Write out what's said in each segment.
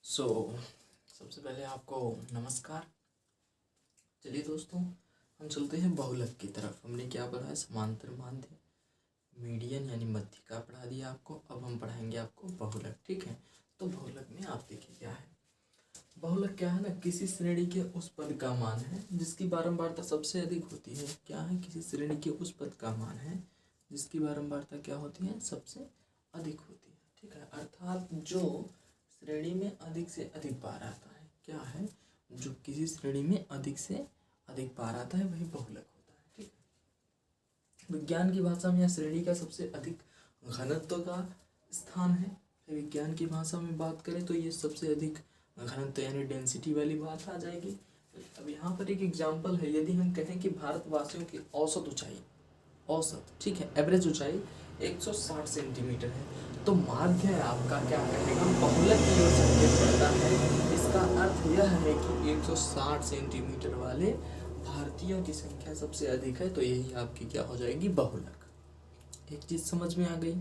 सो सबसे पहले आपको नमस्कार। चलिए दोस्तों, हम चलते हैं बहुलक की तरफ। हमने क्या पढ़ा है? समांतर माध्य, मीडियन यानी मध्यिका पढ़ा दिया आपको। अब हम पढ़ाएंगे आपको बहुलक। ठीक है, तो बहुलक में आप देखिए क्या है। बहुलक क्या है ना, किसी श्रेणी के उस पद का मान है जिसकी बारंबारता सबसे अधिक होती है। क्या है? किसी श्रेणी के उस पद का मान है जिसकी बारंबारता क्या होती है? सबसे अधिक होती है। ठीक है, अर्थात जो श्रेणी में अधिक से अधिक बार आता है, क्या है? जो किसी श्रेणी में अधिक से अधिक बार आता है वही बहुलक होता है। ठीक है, विज्ञान की भाषा में यह श्रेणी का सबसे अधिक घनत्व का स्थान है। विज्ञान की भाषा में बात करें तो ये सबसे अधिक घनत्व यानी डेंसिटी वाली बात आ जाएगी। अब यहाँ पर एक एग्जाम्पल है, यदि हम कहें कि भारतवासियों की औसत ऊंचाई, औसत ठीक है, एवरेज ऊंचाई 160 सेंटीमीटर है, तो माध्य आपका क्या कहेगा? बहुलक की ओर संकेत करता है। इसका अर्थ यह है कि 160 सेंटीमीटर वाले भारतीयों की संख्या सबसे अधिक है, तो यही आपकी क्या हो जाएगी? बहुलक। एक चीज समझ में आ गई?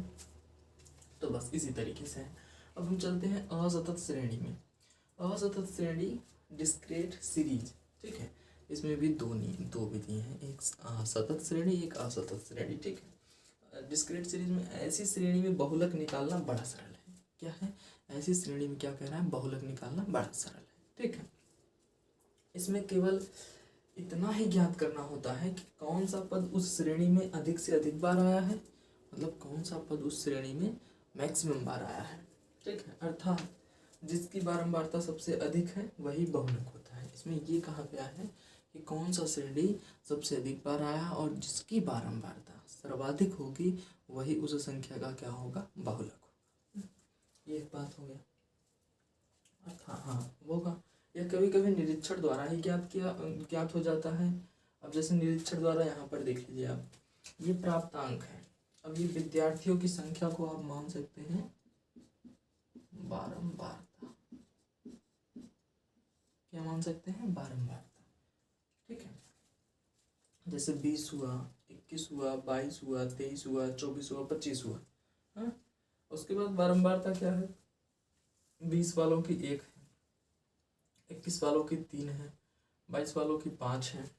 तो बस इसी तरीके से है। अब हम चलते हैं असतत श्रेणी में। असतत श्रेणी डिस्क्रीट सीरीज। ठीक है, इसमें भी दो विधि हैं, एक सतत श्रेणी, एक असतत श्रेणी। ठीक है, डिस्क्रीट सीरीज में ऐसी श्रेणी में बहुलक निकालना बड़ा सरल है। क्या है? ऐसी श्रेणी में क्या कह रहा है? बहुलक निकालना बड़ा सरल है। ठीक है, इसमें केवल इतना ही ज्ञात करना होता है कि कौन सा पद उस श्रेणी में अधिक से अधिक बार आया है, मतलब कौन सा पद उस श्रेणी में मैक्सिमम बार आया है। ठीक है, अर्थात जिसकी बारंबारता सबसे अधिक है वही बहुलक होता है। इसमें ये कहा गया है कि कौन सा श्रेणी सबसे अधिक बार आया और जिसकी बारंबारता सर्वाधिक होगी वही उस संख्या का क्या होगा? बहुलक होगा। ये एक बात हो गया। अर्थात हाँ होगा, यह कभी कभी निरीक्षण द्वारा ही ज्ञात हो जाता है। अब जैसे निरीक्षण द्वारा यहाँ पर देख लीजिए आप, ये प्राप्तांक है। अब ये विद्यार्थियों की संख्या को आप मान सकते हैं बारंबारता। क्या मान सकते हैं? बारंबारता। ठीक है, जैसे 20 हुआ, 21 हुआ, 22 हुआ, 23 हुआ, 24 हुआ, 25 हुआ। हाँ, उसके बाद बारंबारता क्या है? 20 वालों की 1 है, 21 वालों की 3 है, 22 वालों की 5 है,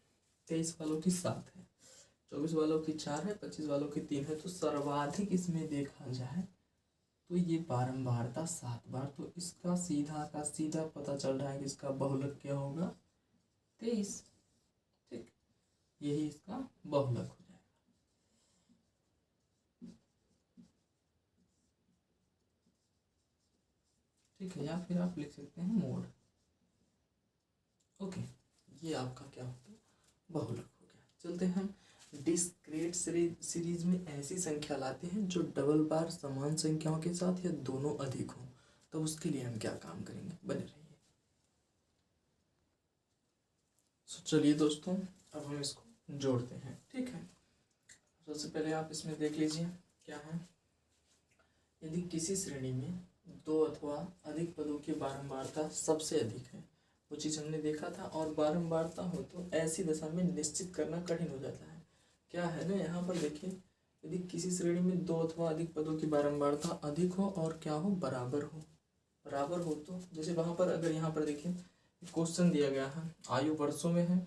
23 वालों की 7 है, 24 वालों की 4 है, 25 वालों की 3 है। तो सर्वाधिक इसमें देखा जाए तो ये बारंबारता 7 बार, तो इसका सीधा का सीधा पता चल रहा है कि इसका बहुलक क्या होगा? 23। ठीक, यही इसका बहुलक हो जाएगा। ठीक है, या फिर आप लिख सकते हैं मोड। ओके, ये आपका क्या होगा? बहुलक हो गया। चलते हैं हम डिस्क्रीट सीरीज में ऐसी संख्या लाते हैं जो डबल बार समान संख्याओं के साथ या दोनों अधिक हो। तो उसके लिए हम क्या काम करेंगे? बने रहिए। चलिए दोस्तों, अब हम इसको जोड़ते हैं। ठीक है, सबसे पहले आप इसमें देख लीजिए क्या है। यदि किसी श्रेणी में 2 अथवा अधिक पदों की बारंबारता सबसे अधिक है, वो चीज़ हमने देखा था, और बारंबारता हो तो ऐसी दशा में निश्चित करना कठिन हो जाता है। क्या है ना, यहाँ पर देखिए, यदि किसी श्रेणी में 2 अथवा अधिक पदों की बारंबारता अधिक हो और क्या हो? बराबर हो। बराबर हो तो जैसे वहाँ पर, अगर यहाँ पर देखिए क्वेश्चन दिया गया है, आयु वर्षों में है,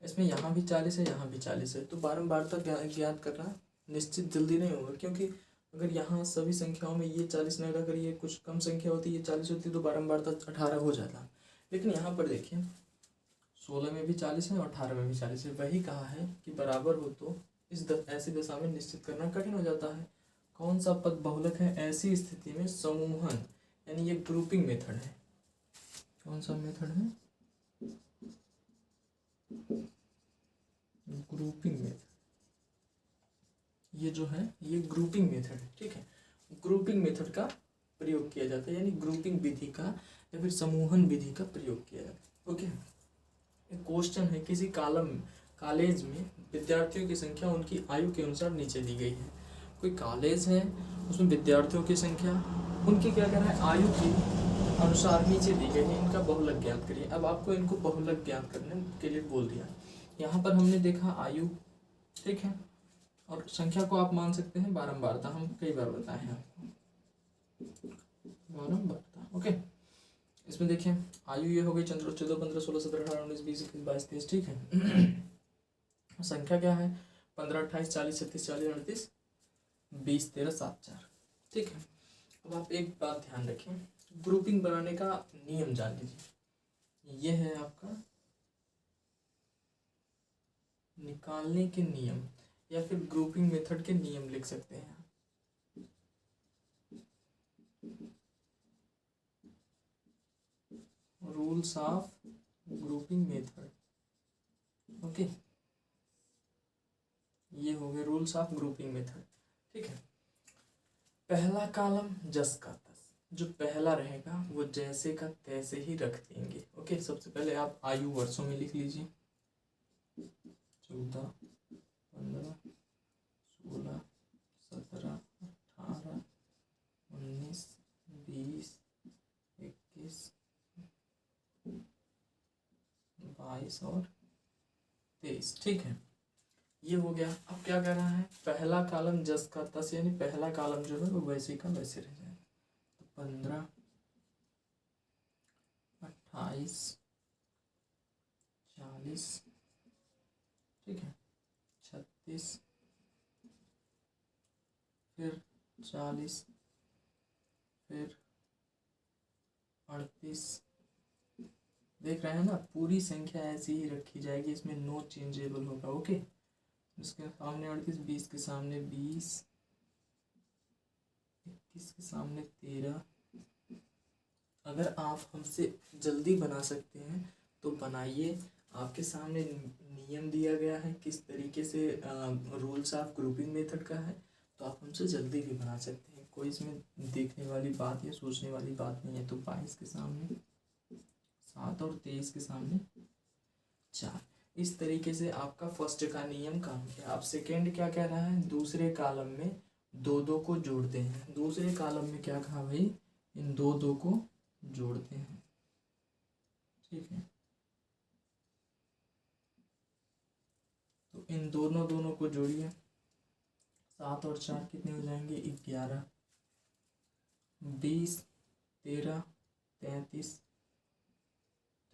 इसमें यहाँ भी 40 है, यहाँ भी 40 है, तो बारंबारता ज्ञात करना निश्चित जल्दी नहीं होगा, क्योंकि अगर यहाँ सभी संख्याओं में ये 40 नहीं, अगर ये कुछ कम संख्या होती, ये 40 होती, तो बारंबारता 18 हो जाता। लेकिन यहाँ पर देखिए 16 में भी 40 है और 18 में भी 40 है। वही कहा है कि बराबर हो तो ऐसी दशा में निश्चित करना कठिन हो जाता है। कौन सा पद बहुलक है? ऐसी स्थिति में समूहन यानी ये ग्रुपिंग मेथड है। कौन सा मेथड है? Grouping method. ये जो है ये ग्रुपिंग मेथड है। ठीक है, ग्रुपिंग मेथड का प्रयोग किया जाता है, यानी ग्रुपिंग विधि का या फिर समूहन विधि का प्रयोग किया जाता है। ओके, एक क्वेश्चन है, किसी कॉलेज में विद्यार्थियों की संख्या उनकी आयु के अनुसार नीचे दी गई है। कोई कॉलेज है, उसमें विद्यार्थियों की संख्या उनकी क्या करना है? आयु के अनुसार नीचे दी गई है। इनका बहुलक ज्ञात करिए। अब आपको इनको बहुलक ज्ञात करने के लिए बोल दिया। यहाँ पर हमने देखा आयु, ठीक है, और संख्या को आप मान सकते हैं बारंबारता। हम कई बार बताए हैं आपको बारंबारता। ओके, इसमें देखिए आयु ये हो गई चंद्र 14 15 16 17 18 19 20 21 22 23, ठीक है। संख्या क्या है 15 28 40 36 40 38 20 13 7 4, ठीक है। अब आप एक बात ध्यान रखें, ग्रुपिंग बनाने का नियम जान लीजिए। यह है आपका निकालने के नियम या फिर ग्रुपिंग मेथड के नियम लिख सकते हैं। Rules of grouping method, okay, ये हो गए रूल्स ऑफ ग्रुपिंग मेथड, ठीक है। पहला कॉलम जस का तस, जो पहला रहेगा वो जैसे का तैसे ही रख देंगे, ओके। सबसे पहले आप आयु वर्षों में लिख लीजिए 14 15 16 17 18 19 20 21 22 और 23, ठीक है। ये हो गया। अब क्या कर रहा है, पहला कॉलम जस का तस, यानी पहला कॉलम जो है वो वैसे का वैसे रह जाएगा। तो 15 28 40, ठीक है, 36 फिर 40 फिर 38। देख रहे हैं ना, पूरी संख्या ऐसी ही रखी जाएगी, इसमें नो चेंजेबल होगा, ओके। इसके सामने 38, 20 के सामने 20, 21 के सामने 13। अगर आप हमसे जल्दी बना सकते हैं तो बनाइए। आपके सामने नियम दिया गया है किस तरीके से रूल्स ऑफ ग्रुपिंग मेथड का है, तो आप हमसे जल्दी भी बना सकते हैं। कोई इसमें देखने वाली बात या सोचने वाली बात नहीं है। तो 22 के सामने 7 और 23 के सामने 4। इस तरीके से आपका फर्स्ट का नियम काम किया। अब सेकेंड क्या कह रहा है, दूसरे कॉलम में दो दो को जोड़ते हैं। दूसरे कॉलम में क्या कहा भाई, इन दो दो को जोड़ते हैं, ठीक है। तो इन दोनों को जोड़िए, 7 और 4 कितने हो जाएंगे 11, 20 13 33,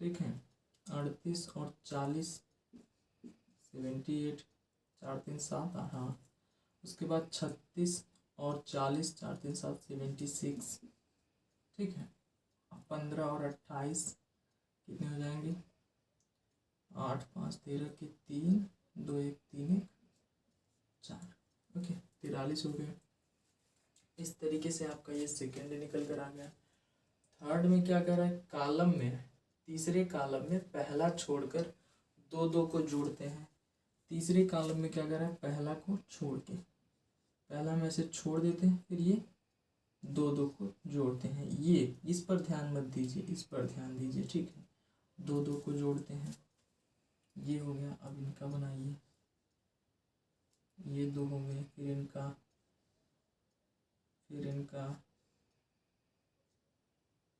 ठीक है, 38 और 40 78, 4 3 7, हाँ। उसके बाद 36 और 40, 4 3 7 76, ठीक है। 15 और 28 कितने हो जाएंगे 8 5 13 के 3 2 1 3 1 4, ओके, 43 हो गए। इस तरीके से आपका ये सेकेंड निकल कर आ गया। थर्ड में क्या कर रहा है, कॉलम में तीसरे कॉलम में पहला छोड़कर दो दो को जोड़ते हैं। तीसरे कॉलम में क्या कर रहा है, पहला को छोड़ के पहला में से छोड़ देते हैं, फिर ये दो दो को जोड़ते हैं। ये इस पर ध्यान मत दीजिए, इस पर ध्यान दीजिए, ठीक है। दो दो को जोड़ते हैं, ये हो गया। अब इनका बनाइए, ये दो हो गए, फिर इनका, फिर इनका,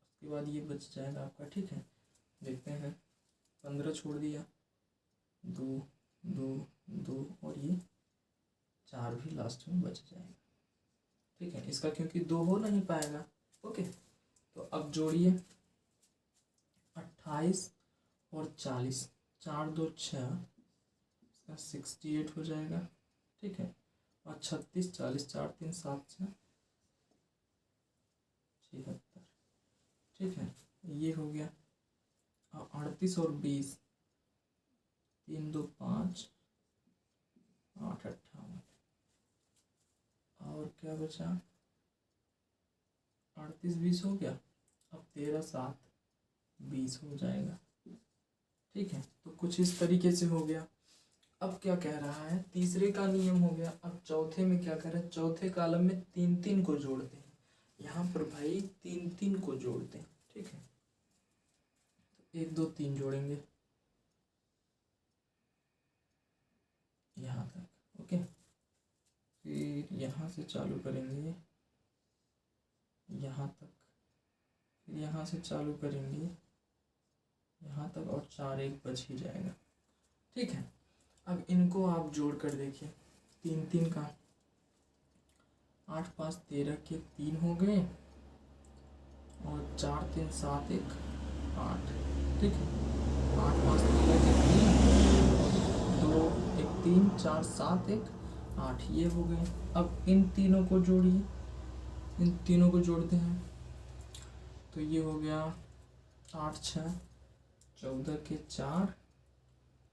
उसके बाद ये बच जाएगा आपका, ठीक है। देखते हैं, 15 छोड़ दिया, 2 2 2 और ये 4 भी लास्ट में बच जाएगा, ठीक है। इसका क्योंकि 2 हो नहीं पाएगा, ओके। तो अब जोड़िए 28 और 40, 4 2 6, इसका 68 हो जाएगा, ठीक है। और 36 40, 4 3 7 6 76, ठीक है, ये हो गया। 38 और 20, 3 2 5 8 58, और क्या बचा 38 20 हो गया। अब 13 7 20 हो जाएगा, ठीक है। तो कुछ इस तरीके से हो गया। अब क्या कह रहा है, तीसरे का नियम हो गया। अब चौथे में क्या कर रहे हैं, चौथे कॉलम में 3 3 को जोड़ते हैं। यहाँ पर भाई 3 3 को जोड़ते हैं, ठीक है। 1 2 3 जोड़ेंगे यहाँ तक, ओके। फिर यहाँ से चालू करेंगे यहाँ तक, फिर यहाँ से चालू करेंगे यहाँ तक, और 4 1 बच ही जाएगा, ठीक है। अब इनको आप जोड़ कर देखिए, 3 3 का 8 5 13 के 3 हो गए, और 4 3 7 1 8। ठीक है, 8 5 3 2 1 3 4 7 1 8, ये हो गए। अब इन तीनों को जोड़िए, इन तीनों को जोड़ते हैं तो ये हो गया 8 6 14 के 4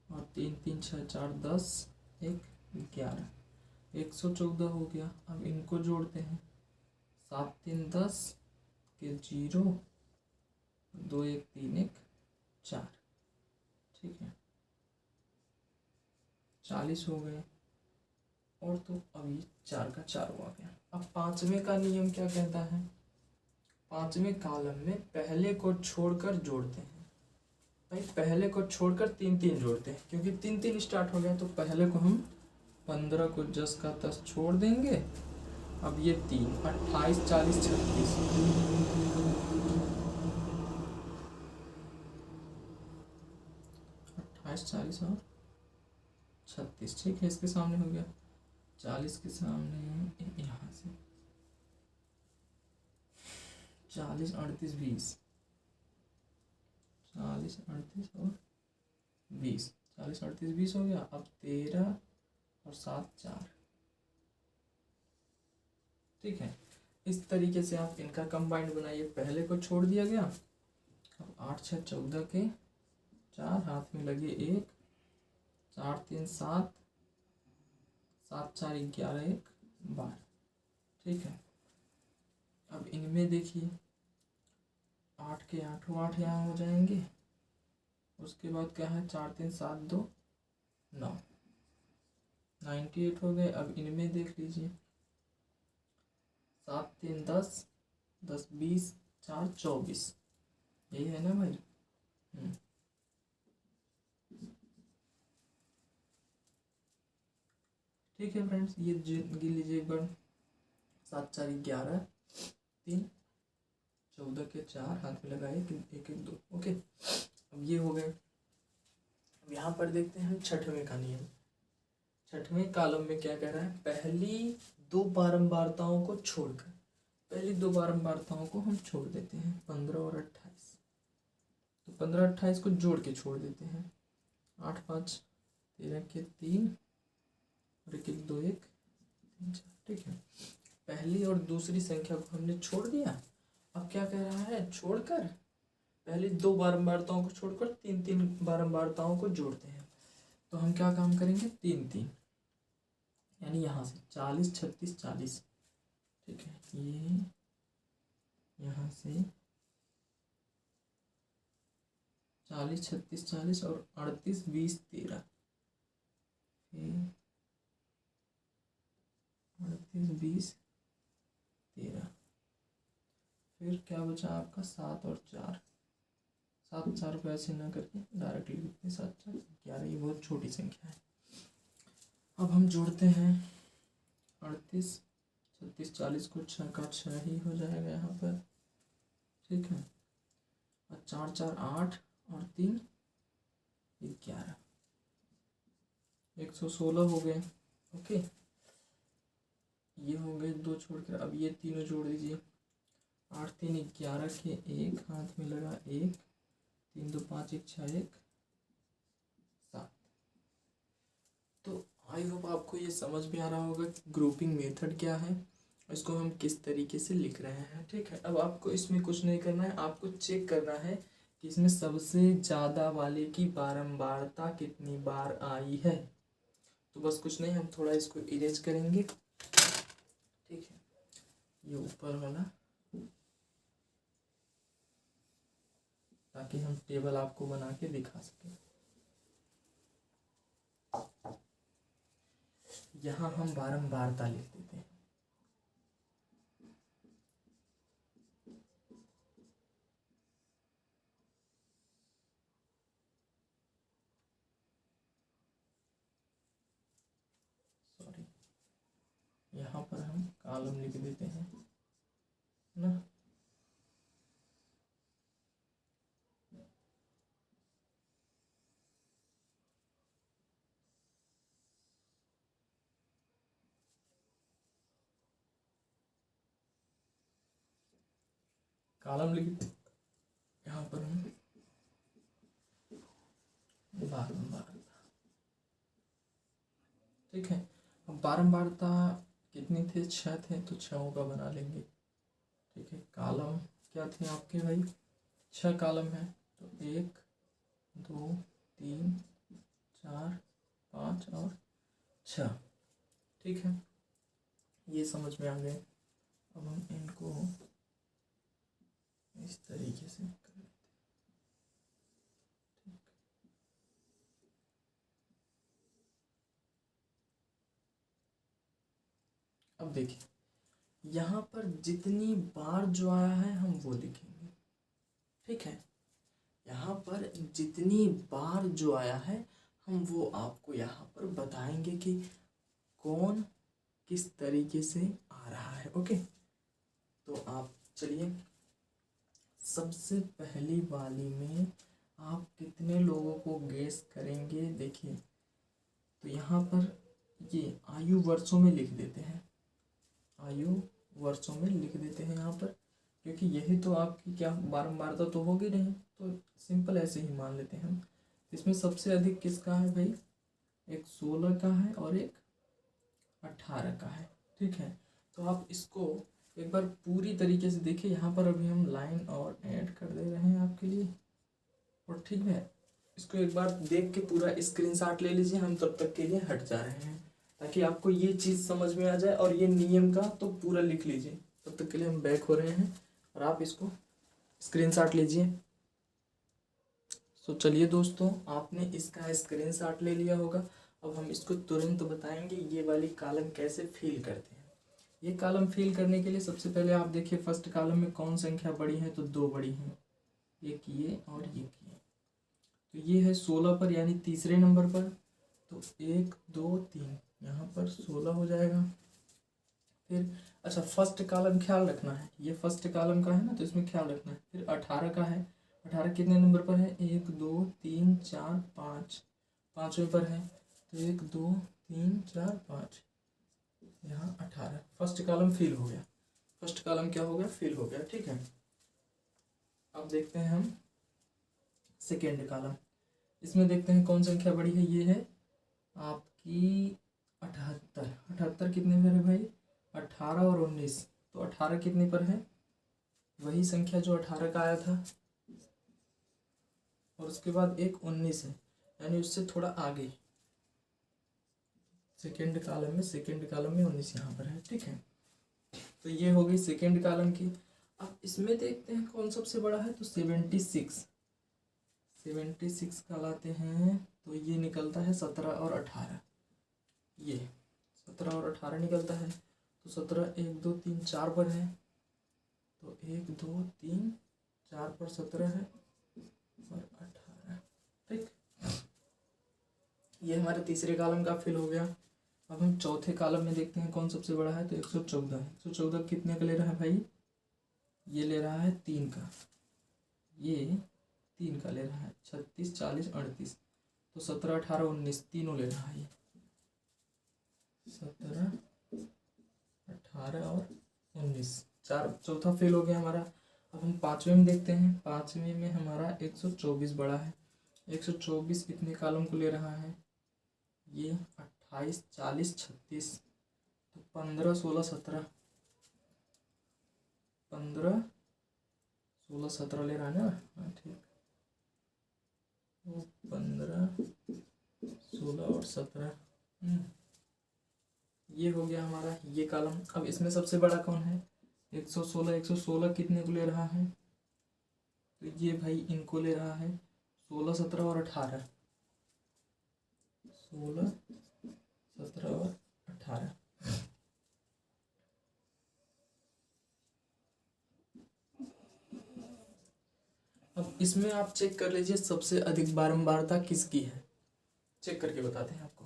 और 3 3 6 4 10 1 11, 114 हो गया। अब इनको जोड़ते हैं, 7 3 10 के 0 2 1 3 1 4। ठीक है, 40 हो गए। और तो अभी 4 का 4 आ गया। अब पांचवें का नियम क्या कहता है, पांचवें कॉलम में पहले को छोड़कर जोड़ते हैं। भाई पहले को छोड़कर 3 3 जोड़ते हैं, क्योंकि 3 3 स्टार्ट हो गया तो पहले को हम 15 को 10 का 10 छोड़ देंगे। अब ये 3 28 40 36, 28 40 और 36। ठीक है, इसके सामने हो गया 40 के सामने यहाँ से 40 38 20, 40 38 और 20, 40 38 20 हो गया। अब 13 और 7 4। ठीक है, इस तरीके से आप इनका कंबाइंड बनाइए। पहले को छोड़ दिया गया। अब 8 6 14 के 4, हाथ में लगे 1, 4 3 7, 7 4 11 1 12। ठीक है, अब इनमें देखिए 8 के 8 8 यहाँ हो जाएंगे। उसके बाद क्या है, 4 3 7 2 9, 98 हो गए। अब इनमें देख लीजिए 7 3 10 10 20 4 24, यही है ना भाई। ठीक है फ्रेंड्स, ये गिन लीजिए एक बार। 7 4 11 3 14 के 4, हाथ में लगाए 1 1 2। ओके, अब ये हो गए। अब यहाँ पर देखते हैं हम छठवें का नियम। छठवें कॉलम में क्या कह रहा है, पहली दो बारंबारताओं को छोड़कर, पहली दो बारंबारताओं को हम छोड़ देते हैं, 15 और 28। तो 15 28 को जोड़ के छोड़ देते हैं। 8 5 13 के 3 और 1 1 2 1 3 4। ठीक है, पहली और दूसरी संख्या को हमने छोड़ दिया। अब क्या कह रहा है, छोड़कर पहली दो बारंबारताओं को छोड़कर 3 3 बारंबारताओं को जोड़ते हैं। तो हम क्या काम करेंगे, 3 3, यानी यहाँ से 40 36 40। ठीक है, ये यहाँ से 40 36 40 और 38 20 13, 38 20 13। फिर क्या बचा आपका, 7 और 4। 7 4 को ऐसे ना करके डायरेक्टली लिखते हैं 7 4 11। ये बहुत छोटी संख्या है। अब हम जोड़ते हैं 38 36 40 को 6 का 6 ही हो जाएगा यहाँ पर। ठीक है, और 4 4 8 और 3 11, 116 हो गए। ओके, ये हो गए दो छोड़कर। अब ये तीनों जोड़ दीजिए। 8 3 11 के 1, हाथ में लगा 1, 3 2 5 1 6 1 7। तो आई होप आपको ये समझ में आ रहा होगा कि ग्रुपिंग मेथड क्या है, इसको हम किस तरीके से लिख रहे हैं। ठीक है, अब आपको इसमें कुछ नहीं करना है, आपको चेक करना है कि इसमें सबसे ज़्यादा वाले की बारंबारता कितनी बार आई है। तो बस कुछ नहीं, हम थोड़ा इसको इरेज करेंगे। ठीक है, ये ऊपर वाला, ताकि हम टेबल आपको बना के दिखा सकें। यहाँ हम बारंबारता लिख देते हैं। सॉरी, यहाँ पर हम कॉलम लिख देते हैं ना। कॉलम लिख, यहाँ पर हम बारंबारता कितनी थे, 6 थे, तो 6 का बना लेंगे। ठीक है, कॉलम क्या थे आपके भाई, 6 कॉलम है, तो 1 2 3 4 5 और 6। ठीक है, ये समझ में आ गए। अब हम इनको इस तरीके से कर लेते हैं। अब देखिए, यहाँ पर जितनी बार जो आया है हम वो लिखेंगे। ठीक है, यहाँ पर जितनी बार जो आया है हम वो आपको यहाँ पर बताएंगे कि कौन किस तरीके से आ रहा है। ओके, तो आप चलिए, सबसे पहली वाली में आप कितने लोगों को गेस करेंगे। देखिए, तो यहाँ पर ये आयु वर्षों में लिख देते हैं, आयु वर्षों में लिख देते हैं यहाँ पर, क्योंकि यही तो आपकी क्या बारंबारता तो होगी नहीं, तो सिंपल ऐसे ही मान लेते हैं हम। इसमें सबसे अधिक किसका है भाई, एक 16 का है और एक 18 का है। ठीक है, तो आप इसको एक बार पूरी तरीके से देखिए। यहाँ पर अभी हम लाइन और ऐड कर दे रहे हैं आपके लिए, और ठीक है, इसको एक बार देख के पूरा स्क्रीनशॉट ले लीजिए। हम तब तक के लिए हट जा रहे हैं ताकि आपको ये चीज़ समझ में आ जाए, और ये नियम का तो पूरा लिख लीजिए। तब तक के लिए हम बैक हो रहे हैं और आप इसको स्क्रीनशॉट लीजिए। तो चलिए दोस्तों, आपने इसका स्क्रीनशॉट ले लिया होगा। अब हम इसको तुरंत बताएंगे ये वाली कॉलम कैसे फिल करते हैं। ये कॉलम फिल करने के लिए सबसे पहले आप देखिए, फर्स्ट कॉलम में कौन संख्या बड़ी है, तो 2 बड़ी हैं, एक ये और एक ये। तो ये है 16 पर, यानी तीसरे नंबर पर, तो 1 2 3 यहाँ पर 16 हो जाएगा। फिर अच्छा, फर्स्ट कॉलम ख्याल रखना है, ये फर्स्ट कॉलम का है ना, तो इसमें ख्याल रखना है। फिर 18 का है, 18 कितने नंबर पर है, 1 2 3 4 5, 5वें पर है, तो 1 2 3 4 5, यहाँ 18। फर्स्ट कॉलम फिल हो गया, फर्स्ट कॉलम क्या हो गया, फिल हो गया। ठीक है, अब देखते हैं हम सेकेंड कॉलम। इसमें देखते हैं कौन संख्या बड़ी है, ये है आपकी 78। 78 कितने पर है भाई, 18 और 19, तो 18 कितने पर है, वही संख्या जो 18 का आया था, और उसके बाद एक 19 है, यानी उससे थोड़ा आगे सेकेंड कॉलम में 19 यहाँ पर है। ठीक है, तो ये हो गई सेकेंड कॉलम की। अब इसमें देखते हैं कौन सबसे बड़ा है, तो 76 का लाते हैं, तो ये निकलता है 17 और 18, ये 17 और 18 निकलता है। तो 17 1 2 3 4 पर है, तो 1 2 3 4 पर 17 है और 18। ठीक, ये हमारे तीसरे कॉलम का फिल हो गया। अब हम चौथे कॉलम में देखते हैं कौन सबसे बड़ा है, तो 114 है। 114 कितने का ले रहा है भाई, ये ले रहा है 3 का, ये 3 का ले रहा है, 36 40 38, तो 17 18 19 तीनों ले रहा है ये, 17 18 और 19, चौथा फेल हो गया हमारा। अब हम पाँचवें में देखते हैं, पाँचवें में हमारा 124 बड़ा है। 124 कितने कॉलम को ले रहा है, ये 28 40 36, तो 15 16 17, 15 16 17 ले रहा है ना, हाँ ठीक, तो 15 16 और 17, ये हो गया हमारा ये कॉलम। अब इसमें सबसे बड़ा कौन है, 116 कितने को ले रहा है, तो ये भाई इनको ले रहा है 16 17 और 18, 16 17 और 18। अब इसमें आप चेक कर लीजिए सबसे अधिक बारंबारता किसकी है, चेक करके बताते हैं आपको।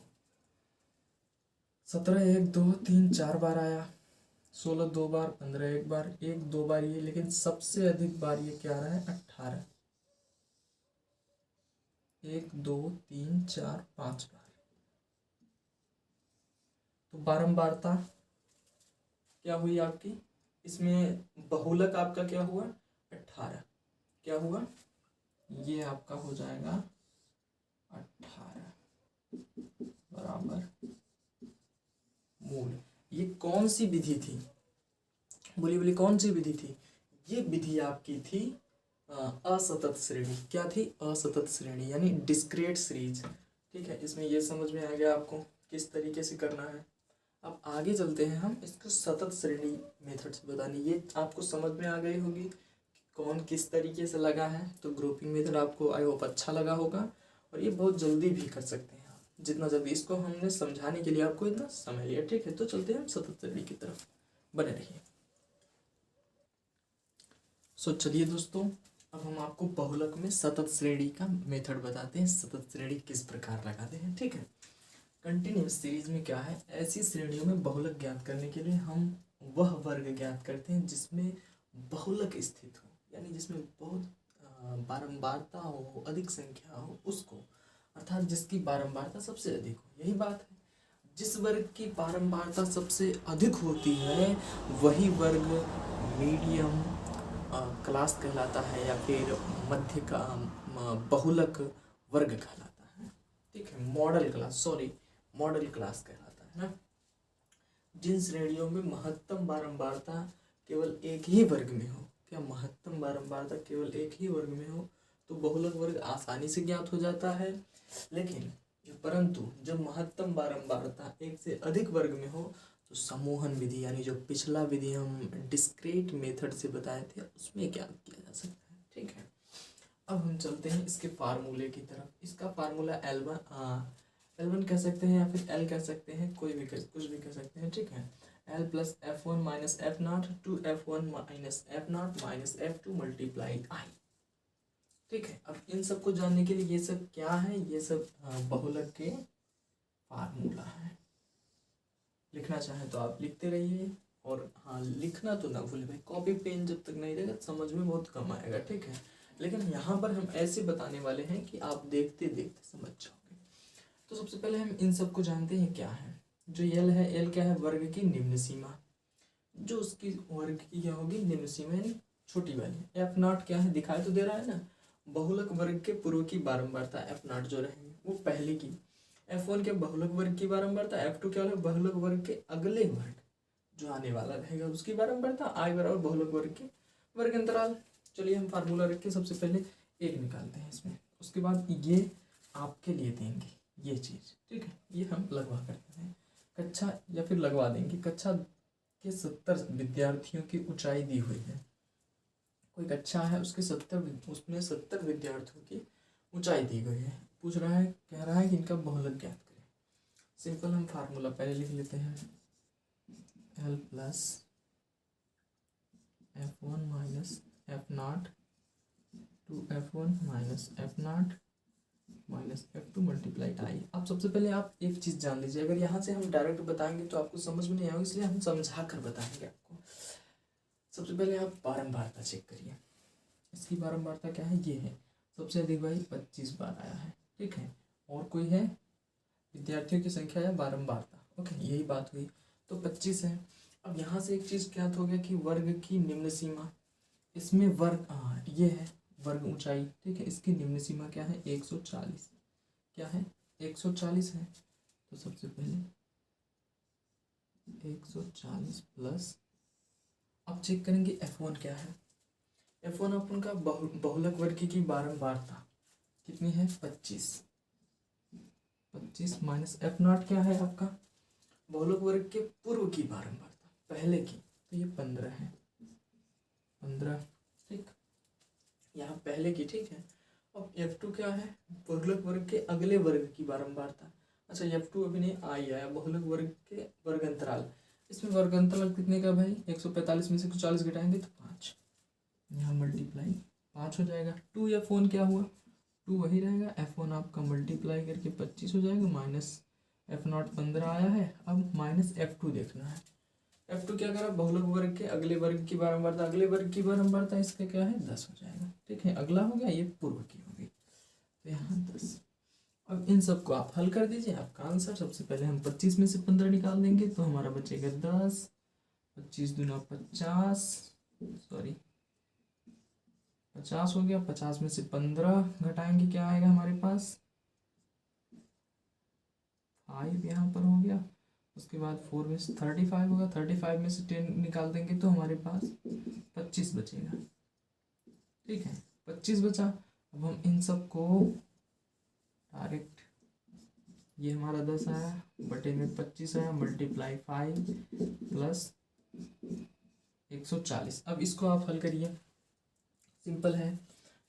17 1 2 3 4 बार आया, 16 2 बार, 15 1 बार, 1 2 बार ये, लेकिन सबसे अधिक बार ये क्या आ रहा है, 18, 1 2 3 4 5 बार। तो बारंबारता क्या हुई आपकी, इसमें बहुलक आपका क्या हुआ, 18, क्या हुआ, ये आपका हो जाएगा 18 बराबर मूल। ये कौन सी विधि थी, बोलिए बोलिए कौन सी विधि थी? ये विधि आपकी थी असतत श्रेणी। क्या थी? असतत श्रेणी यानी डिस्क्रीट सीरीज। ठीक है, इसमें ये समझ में आ गया आपको किस तरीके से करना है। अब आगे चलते हैं हम इसको सतत श्रेणी मेथड से बताने। ये आपको समझ में आ गई होगी कि कौन किस तरीके से लगा है। तो ग्रुपिंग मेथड आपको आई होप अच्छा लगा होगा, और ये बहुत जल्दी भी कर सकते हैं आप, जितना जल्दी। इसको हमने समझाने के लिए आपको इतना समय लिया। ठीक है, तो चलते हैं हम सतत श्रेणी की तरफ, बने रहिए। चलिए दोस्तों, अब हम आपको बहुलक में सतत श्रेणी का मेथड बताते हैं, सतत श्रेणी किस प्रकार लगाते हैं। ठीक है, कंटिन्यूस सीरीज में क्या है, ऐसी श्रेणियों में बहुलक ज्ञात करने के लिए हम वह वर्ग ज्ञात करते हैं जिसमें बहुलक स्थित हो, यानी जिसमें बहुत बारंबारता हो, अधिक संख्या हो, उसको, अर्थात जिसकी बारंबारता सबसे अधिक हो। यही बात है, जिस वर्ग की बारंबारता सबसे अधिक होती है वही वर्ग मीडियम क्लास कहलाता है, या फिर मध्य का बहुलक वर्ग कहलाता है। ठीक है, मॉडल क्लास कहलाता है ना। जिन श्रेणियों में महत्तम बारंबारता केवल एक ही वर्ग में हो, क्या महत्तम बारंबारता केवल एक ही वर्ग में हो, तो बहुलक वर्ग आसानी से ज्ञात हो जाता है। लेकिन परंतु जब महत्तम बारंबारता एक से अधिक वर्ग में हो, तो समूहन विधि यानी जो पिछला विधि हम डिस्क्रीट मेथड से बताए थे, उसमें क्या किया जा सकता है। ठीक है, अब हम चलते हैं इसके फार्मूले की तरफ। इसका फार्मूला L1 कह सकते हैं, या फिर L कह सकते हैं, कुछ भी कह सकते हैं। ठीक है, L plus F1 minus F0 to F1 minus F0 minus F2 multiply I। ठीक है, अब इन सब को जानने के लिए ये सब क्या है, ये सब बहुलक के फार्मूला है। लिखना चाहें तो आप लिखते रहिए, और हाँ, लिखना तो ना भूले भाई, कॉपी पेन जब तक नहीं रहेगा समझ में बहुत कम आएगा। ठीक है, लेकिन यहाँ पर हम ऐसे बताने वाले हैं कि आप देखते देखते समझ जाओगे। तो सबसे पहले हम इन सब को जानते हैं क्या है। जो L है, L क्या है, वर्ग की निम्न सीमा, जो उसकी वर्ग की क्या होगी, निम्न सीमा यानी छोटी वाली। F0 क्या है, दिखाई तो दे रहा है ना, बहुलक वर्ग के पूर्व की बारंबारता F0 जो रहेगी वो पहले की। F1 के बहुलक वर्ग की बारंबारता, F2 क्या है, बहुलक वर्ग के अगले वर्ग जो आने वाला रहेगा उसकी बारंबारता, I बराबर बहुलक वर्ग के वर्ग अंतराल। चलिए हम फार्मूला रख के सबसे पहले एक निकालते हैं इसमें, उसके बाद ये आपके लिए देंगे ये चीज़। ठीक है, ये हम लगवा करते हैं कक्षा, या फिर लगवा देंगे कक्षा के 70 विद्यार्थियों की ऊंचाई दी हुई है। कोई कक्षा है उसके 70 विद्यार्थियों की ऊंचाई दी गई है। पूछ रहा है, कह रहा है कि इनका बहुलक ज्ञात करें। सिंपल हम फार्मूला पहले लिख लेते हैं, L plus F1 minus F0 to F1 minus F0 minus F2 multiply I। अब सबसे पहले आप एक चीज़ जान लीजिए, अगर यहाँ से हम डायरेक्ट बताएंगे तो आपको समझ में नहीं आएगा, इसलिए हम समझा कर बताएंगे आपको। सबसे पहले आप बारंबारता चेक करिए, इसकी बारंबारता क्या है, ये है सबसे अधिक भाई 25 बार आया है। ठीक है, और कोई है, विद्यार्थियों की संख्या या बारंबारता, ओके यही बात हुई, तो 25 है। अब यहाँ से एक चीज़ ज्ञात हो गया कि वर्ग की निम्न सीमा, इसमें वर्ग ये है वर्ग ऊंचाई। ठीक है, इसकी निम्न सीमा क्या है, 140, क्या है 140 है। तो सबसे पहले 140 प्लस, अब चेक करेंगे F1 क्या है। F1 अपन का बहुलक वर्ग की बारंबारता कितनी है, 25 माइनस F0 क्या है आपका, बहुलक वर्ग के पूर्व की बारंबारता पहले की, तो ये 15 है, 15। ठीक, यहाँ पहले की। ठीक है, अब F2 क्या है, बहुलक वर्ग के अगले वर्ग की बारंबारता। अच्छा, F2 अभी नहीं आया, बहुलक वर्ग के वर्ग अंतराल, इसमें वर्ग अंतराल कितने का भाई, 145 में से 140 घटाएंगे तो 5, यहाँ मल्टीप्लाई 5 हो जाएगा। 2F1 क्या हुआ, 2 वही रहेगा, F1 आपका मल्टीप्लाई करके 25 हो जाएगा, माइनस F0 15 आया है। अब माइनस F2 देखना है, F2 क्या करा, बहुलक वर्ग के अगले वर्ग की बारंबारता, अगले वर्ग की बारंबारता इसका क्या है, 10 हो जाएगा। ठीक है, अगला हो गया, ये पूर्व की होगी, तो यहाँ 10। अब इन सबको आप हल कर दीजिए, आपका आंसर। सबसे पहले हम 25 में से 15 निकाल देंगे तो हमारा बचेगा 10, 25 दूना 50, सॉरी 50 हो गया, 50 में से 15 घटाएंगे क्या आएगा हमारे पास, 5 यहाँ पर हो गया, उसके बाद 4 में से 35 होगा, 35 में से 10 निकाल देंगे तो हमारे पास 25 बचेगा। ठीक है, 25 बचा। अब हम इन सब को डायरेक्ट, ये हमारा 10 आया बटे में 25 आया, मल्टीप्लाई 5 प्लस 140। अब इसको आप हल करिए, सिंपल है,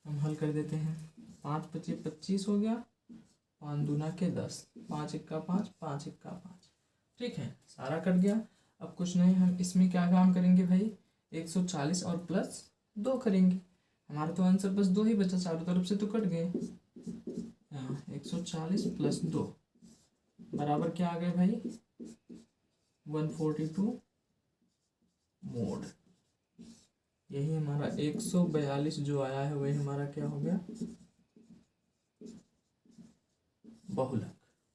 हम हल कर देते हैं। 5 पचे 25 हो गया, 5 दूना के 10, 5 एक्का 5, 5 एक्का 5। ठीक है, सारा कट गया। अब कुछ नहीं, हम इसमें क्या काम करेंगे भाई, 140 और प्लस 2 करेंगे। हमारा तो आंसर बस 2 ही बचा, चारों तरफ से तो कट गए। 140 प्लस 2 बराबर क्या आ गए भाई, 142 मोड। यही हमारा 142 जो आया है वही हमारा क्या हो गया, बहुलक।